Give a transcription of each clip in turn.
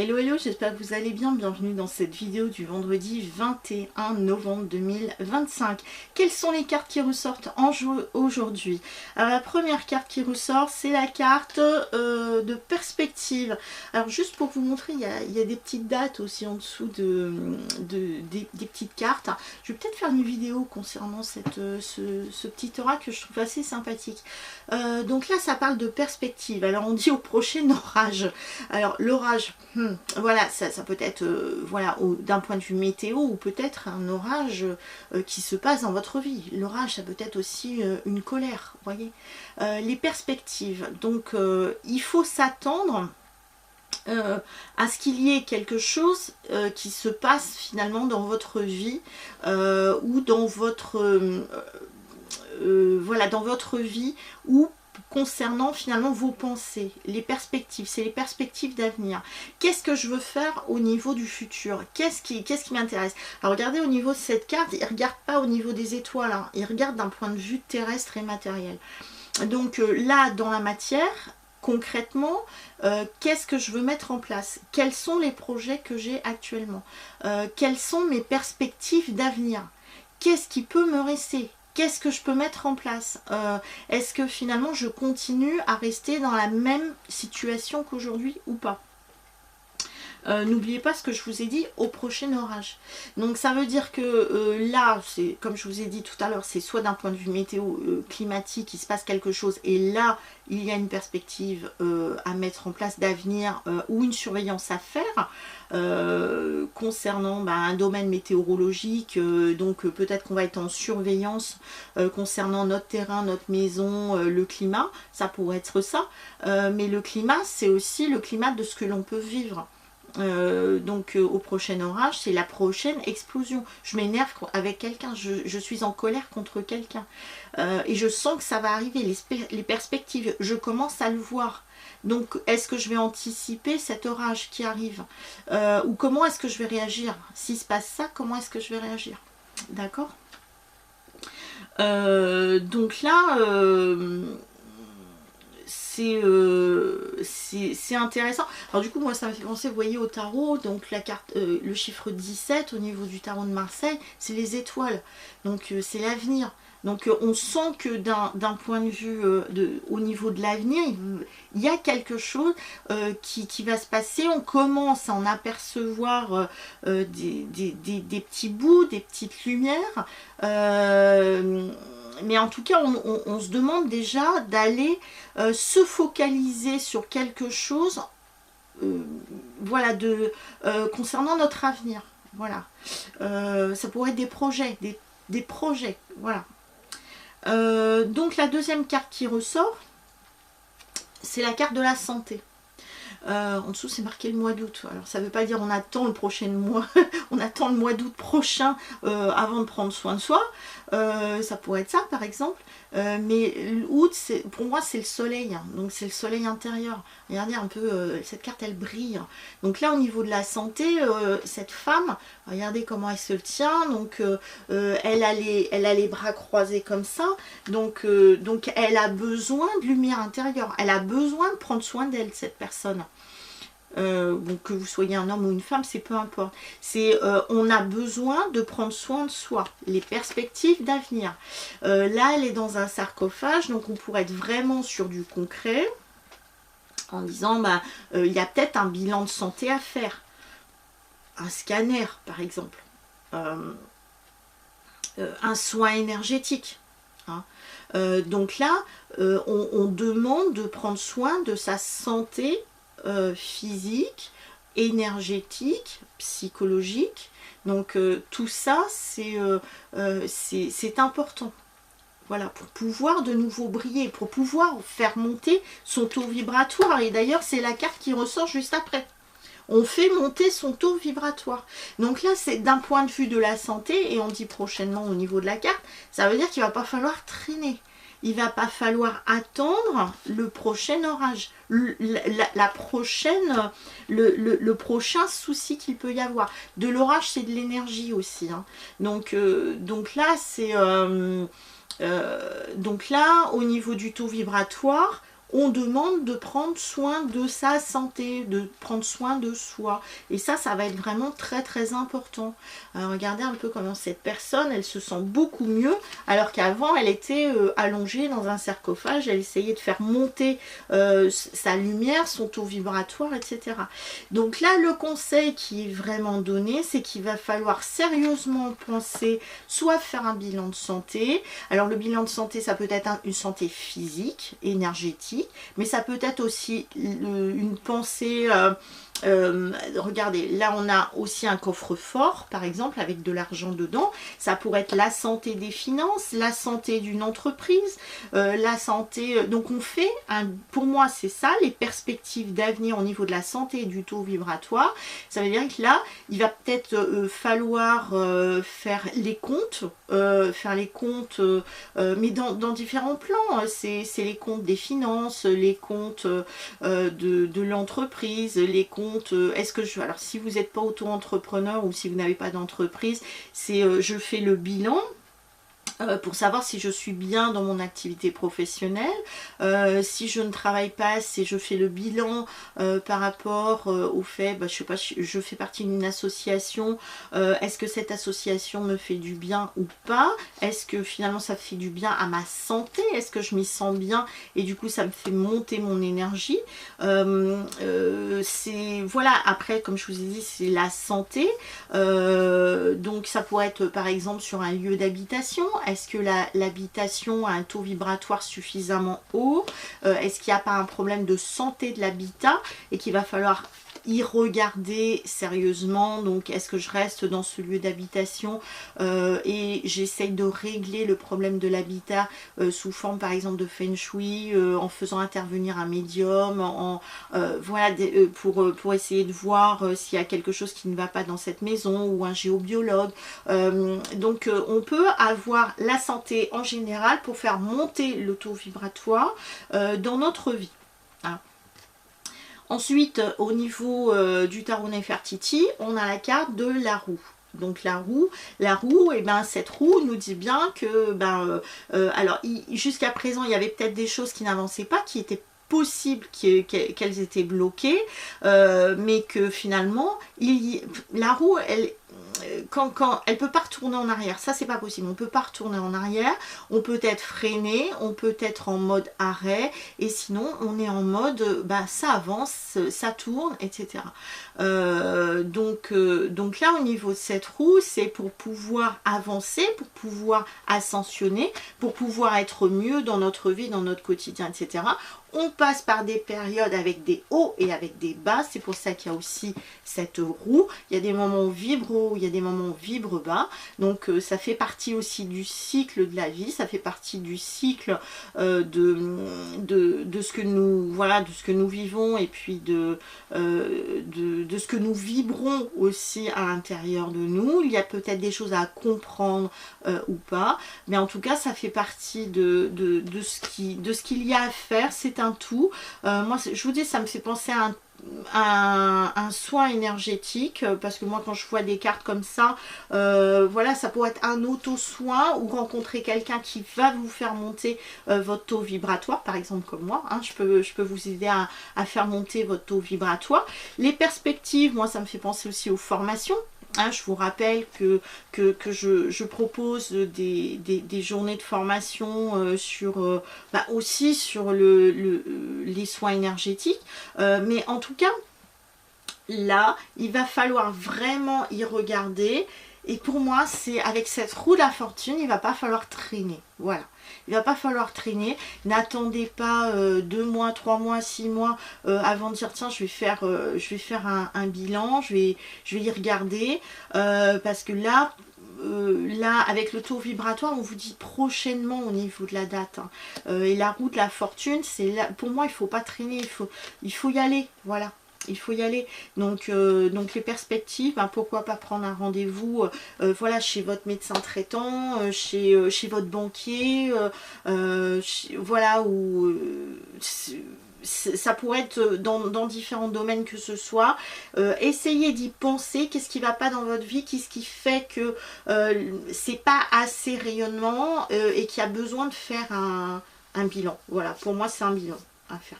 Hello hello, j'espère que vous allez bien. Bienvenue dans cette vidéo du vendredi 21 novembre 2025. Quelles sont les cartes qui ressortent en jeu aujourd'hui? Alors la première carte qui ressort, c'est la carte de perspective. Alors juste pour vous montrer, il y a des petites dates aussi en dessous des petites cartes. Je vais peut-être faire une vidéo concernant ce petit oracle que je trouve assez sympathique. Donc là ça parle de perspective. Alors on dit au prochain orage. Alors l'orage, voilà, ça peut être voilà, d'un point de vue météo ou peut-être un orage qui se passe dans votre vie. L'orage, ça peut être aussi une colère, vous voyez. Les perspectives, donc il faut s'attendre à ce qu'il y ait quelque chose qui se passe finalement dans votre vie ou dans votre voilà, dans votre vie ou concernant finalement vos pensées, les perspectives, c'est les perspectives d'avenir. Qu'est-ce que je veux faire au niveau du futur? Qu'est-ce qui m'intéresse? Alors regardez au niveau de cette carte, il ne regarde pas au niveau des étoiles, hein, il regarde d'un point de vue terrestre et matériel. Donc là, dans la matière, concrètement, qu'est-ce que je veux mettre en place? Quels sont les projets que j'ai actuellement? Quelles sont mes perspectives d'avenir? Qu'est-ce qui peut me rester? Qu'est-ce que je peux mettre en place? Est-ce que finalement je continue à rester dans la même situation qu'aujourd'hui ou pas? N'oubliez pas ce que je vous ai dit au prochain orage. Donc ça veut dire que là, c'est comme je vous ai dit tout à l'heure, c'est soit d'un point de vue météo climatique, il se passe quelque chose et là, il y a une perspective à mettre en place d'avenir ou une surveillance à faire concernant un domaine météorologique. Donc peut-être qu'on va être en surveillance concernant notre terrain, notre maison, le climat. Ça pourrait être ça. Mais le climat, c'est aussi le climat de ce que l'on peut vivre. Donc au prochain orage, c'est la prochaine explosion. Je m'énerve avec quelqu'un, je suis en colère contre quelqu'un et je sens que ça va arriver, les perspectives, je commence à le voir. Donc est-ce que je vais anticiper cet orage qui arrive ou comment est-ce que je vais réagir? S'il se passe ça, comment est-ce que je vais réagir? D'accord. Donc là c'est intéressant. Alors du coup moi ça m'a fait penser, vous voyez, au tarot, donc la carte, le chiffre 17 au niveau du tarot de Marseille, c'est les étoiles, donc c'est l'avenir. Donc on sent que d'un point de vue au niveau de l'avenir, il y a quelque chose qui va se passer. On commence à en apercevoir des petits bouts, des petites lumières. Mais en tout cas, on se demande déjà d'aller se focaliser sur quelque chose voilà, concernant notre avenir. Voilà. Ça pourrait être des projets, des projets. Voilà. Donc la deuxième carte qui ressort, c'est la carte de la santé. En dessous c'est marqué le mois d'août. Alors ça ne veut pas dire on attend le prochain mois, on attend le mois d'août prochain avant de prendre soin de soi. Ça pourrait être ça par exemple. Mais l'août, pour moi c'est le soleil, hein. Donc c'est le soleil intérieur. Regardez un peu, cette carte elle brille. Donc là au niveau de la santé, cette femme, regardez comment elle se tient. Donc elle a les bras croisés comme ça. Donc elle a besoin de lumière intérieure. Elle a besoin de prendre soin d'elle, cette personne. Bon, que vous soyez un homme ou une femme, c'est peu importe. On a besoin de prendre soin de soi, les perspectives d'avenir. Là, elle est dans un sarcophage, donc on pourrait être vraiment sur du concret, en disant, il y a peut-être un bilan de santé à faire, un scanner, par exemple, un soin énergétique. Hein. Donc là, on demande de prendre soin de sa santé physique, énergétique, psychologique. Donc tout ça c'est important. Voilà, pour pouvoir de nouveau briller, pour pouvoir faire monter son taux vibratoire. Et d'ailleurs c'est la carte qui ressort juste après. On fait monter son taux vibratoire. Donc là, c'est d'un point de vue de la santé, et on dit prochainement au niveau de la carte, ça veut dire qu'il ne va pas falloir traîner. Il ne va pas falloir attendre le prochain orage, le prochain souci qu'il peut y avoir. De l'orage, c'est de l'énergie aussi. Hein. Donc là, c'est... donc là, au niveau du taux vibratoire, on demande de prendre soin de sa santé, de prendre soin de soi. Et ça va être vraiment très très important. Regardez un peu comment cette personne, elle se sent beaucoup mieux, alors qu'avant, elle était allongée dans un sarcophage, elle essayait de faire monter sa lumière, son taux vibratoire, etc. Donc là, le conseil qui est vraiment donné, c'est qu'il va falloir sérieusement penser, soit faire un bilan de santé. Alors le bilan de santé, ça peut être une santé physique, énergétique, mais ça peut être aussi une pensée... regardez, là on a aussi un coffre-fort par exemple avec de l'argent dedans. Ça pourrait être la santé des finances, la santé d'une entreprise, la santé, donc on fait pour moi c'est ça, les perspectives d'avenir au niveau de la santé et du taux vibratoire. Ça veut dire que là il va peut-être falloir faire les comptes, mais dans différents plans. C'est les comptes des finances, les comptes de l'entreprise, les comptes. Est-ce que alors si vous n'êtes pas auto-entrepreneur ou si vous n'avez pas d'entreprise, c'est je fais le bilan pour savoir si je suis bien dans mon activité professionnelle. Si je ne travaille pas, si je fais le bilan par rapport au fait, je sais pas, je fais partie d'une association, est-ce que cette association me fait du bien ou pas? Est-ce que finalement ça fait du bien à ma santé? Est-ce que je m'y sens bien et du coup ça me fait monter mon énergie? C'est voilà, après comme je vous ai dit, c'est la santé. Donc ça pourrait être par exemple sur un lieu d'habitation. Est-ce que l'habitation a un taux vibratoire suffisamment haut? Est-ce qu'il n'y a pas un problème de santé de l'habitat et qu'il va falloir y regarder sérieusement? Donc est-ce que je reste dans ce lieu d'habitation et j'essaye de régler le problème de l'habitat sous forme par exemple de feng shui, en faisant intervenir un médium, voilà, pour essayer de voir s'il y a quelque chose qui ne va pas dans cette maison, ou un géobiologue. Donc on peut avoir la santé en général pour faire monter le taux vibratoire dans notre vie. Hein. Ensuite, au niveau du tarot Nefertiti, on a la carte de la roue. Donc la roue, et ben cette roue nous dit bien que alors jusqu'à présent il y avait peut-être des choses qui n'avançaient pas, qui étaient possible qu'elles étaient bloquées, mais que finalement la roue, quand elle peut pas retourner en arrière, ça c'est pas possible, on peut pas retourner en arrière, on peut être freiné, on peut être en mode arrêt, et sinon on est en mode ça avance, ça tourne, etc. Donc là au niveau de cette roue, c'est pour pouvoir avancer, pour pouvoir ascensionner, pour pouvoir être mieux dans notre vie, dans notre quotidien, etc. On passe par des périodes avec des hauts et avec des bas. C'est pour ça qu'il y a aussi cette roue. Il y a des moments où on vibre haut, il y a des moments où on vibre bas. Donc ça fait partie aussi du cycle de la vie. Ça fait partie du cycle de ce que nous, voilà, de ce que nous vivons, et puis de ce que nous vibrons aussi à l'intérieur de nous. Il y a peut-être des choses à comprendre ou pas. Mais en tout cas, ça fait partie de ce qu'il y a à faire. C'est un tout. Moi, je vous dis, ça me fait penser à un soin énergétique, parce que moi quand je vois des cartes comme ça, voilà, ça pourrait être un auto-soin, ou rencontrer quelqu'un qui va vous faire monter votre taux vibratoire, par exemple comme moi, hein, je peux vous aider à faire monter votre taux vibratoire. Les perspectives, moi ça me fait penser aussi aux formations. Hein, je vous rappelle que je propose des journées de formation sur aussi sur les soins énergétiques, mais en tout cas là il va falloir vraiment y regarder. Et pour moi, c'est avec cette roue de la fortune, il ne va pas falloir traîner. Voilà. Il ne va pas falloir traîner. N'attendez pas 2 mois, 3 mois, 6 mois avant de dire tiens, je vais faire un bilan, je vais y regarder. Parce que là, avec le taux vibratoire, on vous dit prochainement au niveau de la date. Hein. Et la roue de la fortune, c'est là. Pour moi, il ne faut pas traîner, il faut y aller. Voilà. Il faut y aller. Donc les perspectives, pourquoi pas prendre un rendez-vous voilà, chez votre médecin traitant, chez votre banquier, voilà, où ça pourrait être dans différents domaines que ce soit. Essayez d'y penser, qu'est-ce qui ne va pas dans votre vie, qu'est-ce qui fait que c'est pas assez rayonnement et qu'il y a besoin de faire un bilan. Voilà, pour moi c'est un bilan. à faire.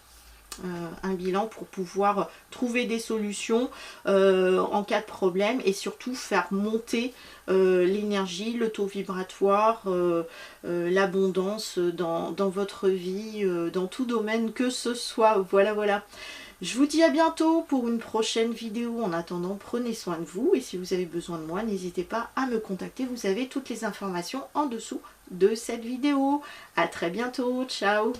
Un bilan pour pouvoir trouver des solutions en cas de problème et surtout faire monter l'énergie, le taux vibratoire, l'abondance dans votre vie, dans tout domaine que ce soit. Voilà, voilà. Je vous dis à bientôt pour une prochaine vidéo. En attendant, prenez soin de vous et si vous avez besoin de moi, n'hésitez pas à me contacter. Vous avez toutes les informations en dessous de cette vidéo. À très bientôt. Ciao.